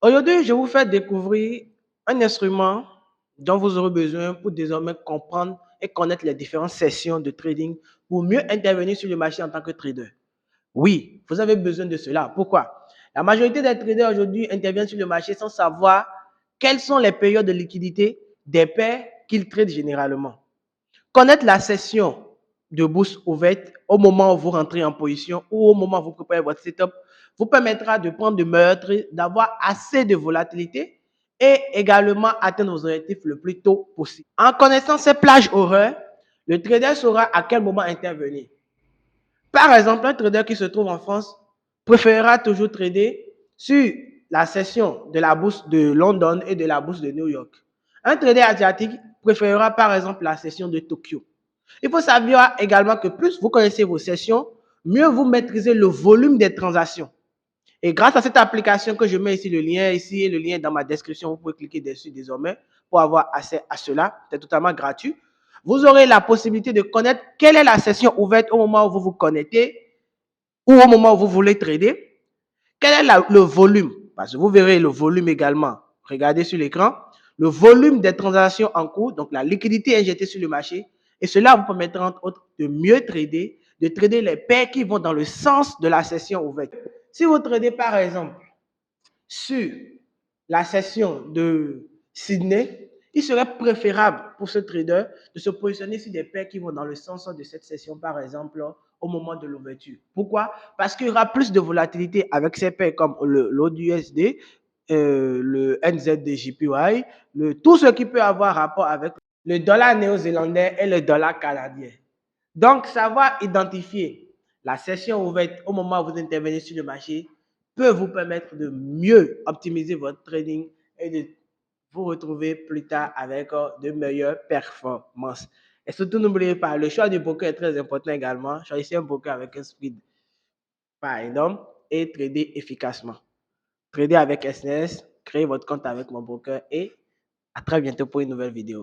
Aujourd'hui, je vous fais découvrir un instrument dont vous aurez besoin pour désormais comprendre et connaître les différentes sessions de trading pour mieux intervenir sur le marché en tant que trader. Oui, vous avez besoin de cela. Pourquoi? La majorité des traders aujourd'hui interviennent sur le marché sans savoir quelles sont les périodes de liquidité des paires qu'ils tradent généralement. Connaître la session de bourse ouverte au moment où vous rentrez en position ou au moment où vous préparez votre setup vous permettra de prendre de meilleurs trades, d'avoir assez de volatilité et également atteindre vos objectifs le plus tôt possible. En connaissant ces plages horaires, le trader saura à quel moment intervenir. Par exemple, un trader qui se trouve en France préférera toujours trader sur la session de la bourse de London et de la bourse de New York. Un trader asiatique préférera par exemple la session de Tokyo. Il faut savoir également que plus vous connaissez vos sessions, mieux vous maîtrisez le volume des transactions. Et grâce à cette application que je mets ici, le lien ici et le lien dans ma description, vous pouvez cliquer dessus désormais pour avoir accès à cela. C'est totalement gratuit. Vous aurez la possibilité de connaître quelle est la session ouverte au moment où vous vous connectez ou au moment où vous voulez trader. Quel est le volume? Parce que vous verrez le volume également. Regardez sur l'écran. Le volume des transactions en cours, donc la liquidité injectée sur le marché. Et cela vous permettra entre autres de mieux trader, de trader les paires qui vont dans le sens de la session ouverte. Si vous tradez par exemple sur la session de Sydney, il serait préférable pour ce trader de se positionner sur des paires qui vont dans le sens de cette session, par exemple, au moment de l'ouverture. Pourquoi? Parce qu'il y aura plus de volatilité avec ces paires comme l'ODUSD, le NZDJPY, tout ce qui peut avoir rapport avec le dollar néo-zélandais et le dollar canadien. Donc, savoir identifier la session ouverte au moment où vous intervenez sur le marché peut vous permettre de mieux optimiser votre trading et de vous retrouver plus tard avec de meilleures performances. Et surtout, n'oubliez pas, le choix du broker est très important également. Choisissez un broker avec un speed par exemple et trader efficacement. Trader avec SNS, créez votre compte avec mon broker et à très bientôt pour une nouvelle vidéo.